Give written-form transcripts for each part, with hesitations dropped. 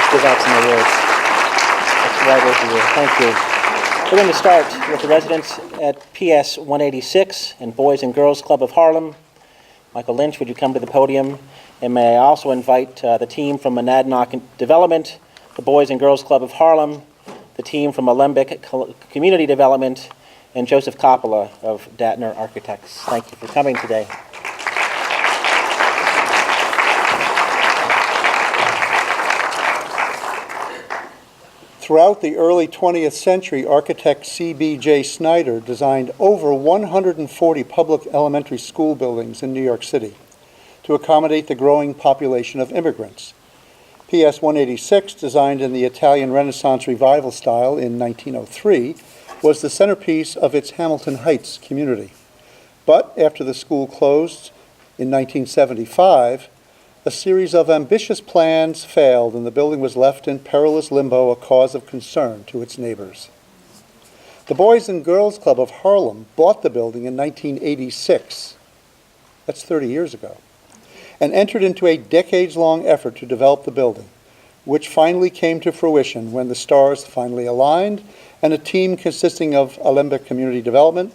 Let's give out some awards. That's right over here. Thank you. We're going to start with the residents at PS186 and Boys and Girls Club of Harlem. Michael Lynch, would you come to the podium? And may I also invite the team from Monadnock Development, the Boys and Girls Club of Harlem, the team from Alembic Community Development, and Joseph Coppola of Datner Architects. Thank you for coming today. Throughout the early 20th century, architect C.B.J. Snyder designed over 140 public elementary school buildings in New York City to accommodate the growing population of immigrants. PS 186, designed in the Italian Renaissance Revival style in 1903, was the centerpiece of its Hamilton Heights community. But after the school closed in 1975, a series of ambitious plans failed and the building was left in perilous limbo, a cause of concern to its neighbors. The Boys and Girls Club of Harlem bought the building in 1986, that's 30 years ago, and entered into a decades-long effort to develop the building, which finally came to fruition when the stars finally aligned and a team consisting of Alembic Community Development,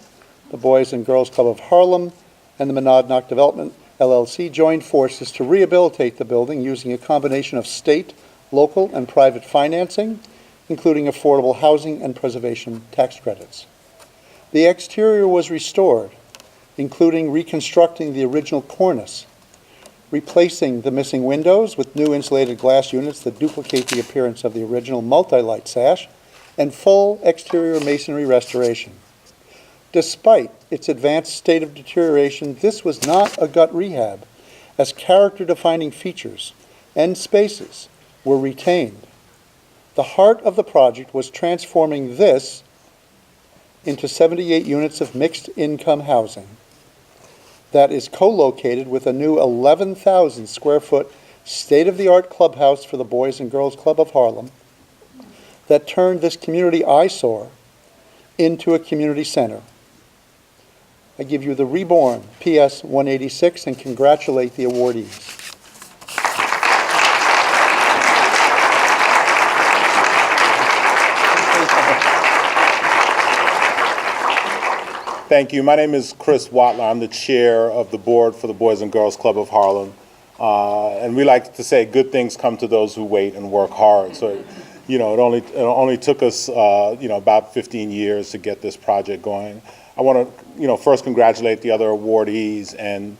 the Boys and Girls Club of Harlem, and the Monadnock Development LLC joined forces to rehabilitate the building using a combination of state, local, and private financing, including affordable housing and preservation tax credits. The exterior was restored, including reconstructing the original cornice, replacing the missing windows with new insulated glass units that duplicate the appearance of the original multi-light sash, and full exterior masonry restoration. Despite its advanced state of deterioration, this was not a gut rehab, as character-defining features and spaces were retained. The heart of the project was transforming this into 78 units of mixed-income housing that is co-located with a new 11,000 square foot state-of-the-art clubhouse for the Boys and Girls Club of Harlem that turned this community eyesore into a community center. I give you the reborn PS 186 and congratulate the awardees. Thank you. My name is Chris Watler. I'm the chair of the board for the Boys and Girls Club of Harlem. And we like to say good things come to those who wait and work hard. So, it only took us, about 15 years to get this project going. I want to, first congratulate the other awardees and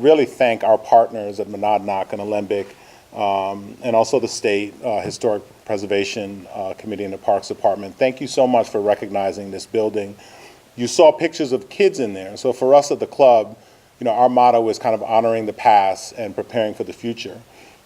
really thank our partners at Monadnock and Alembic, and also the State Historic Preservation Committee and the Parks Department. Thank you so much for recognizing this building. You saw pictures of kids in there. So for us at the club, our motto is kind of honoring the past and preparing for the future.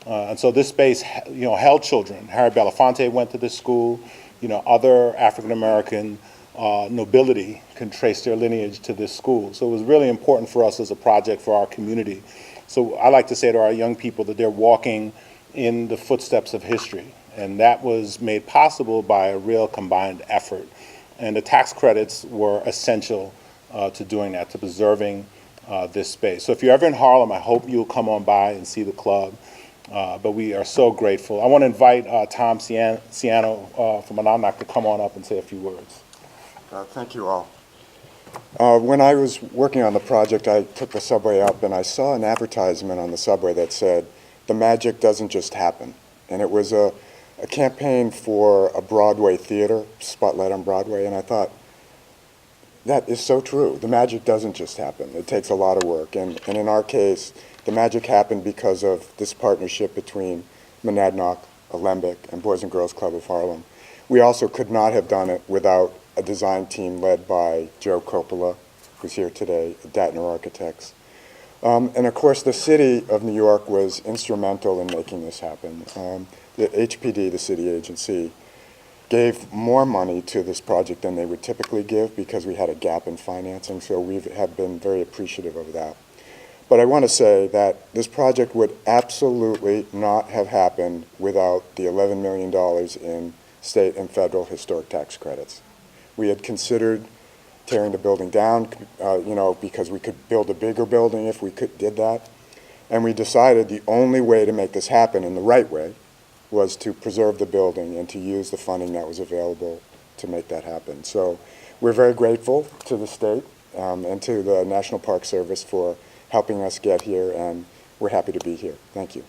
And so this space, held children. Harry Belafonte went to this school. Other African-American nobility can trace their lineage to this school. So it was really important for us as a project for our community. So I like to say to our young people that they're walking in the footsteps of history. And that was made possible by a real combined effort. And the tax credits were essential to doing that, to preserving this space. So if you're ever in Harlem, I hope you'll come on by and see the club. But we are so grateful. I want to invite Tom Ciano from Monadnock to come on up and say a few words. Thank you all. When I was working on the project, I took the subway up and I saw an advertisement on the subway that said, "The magic doesn't just happen." And it was a campaign for a Broadway theater, spotlight on Broadway, and I thought, that is so true. The magic doesn't just happen. It takes a lot of work. And in our case, the magic happened because of this partnership between Monadnock, Alembic, and Boys and Girls Club of Harlem. We also could not have done it without a design team led by Joe Coppola, who's here today, at Datner Architects. And of course, the city of New York was instrumental in making this happen. The HPD, the city agency, gave more money to this project than they would typically give because we had a gap in financing, so we have been very appreciative of that. But I want to say that this project would absolutely not have happened without the $11 million in state and federal historic tax credits. We had considered tearing the building down, because we could build a bigger building if we did that. And we decided the only way to make this happen in the right way was to preserve the building and to use the funding that was available to make that happen. So we're very grateful to the state and to the National Park Service for helping us get here, and we're happy to be here. Thank you.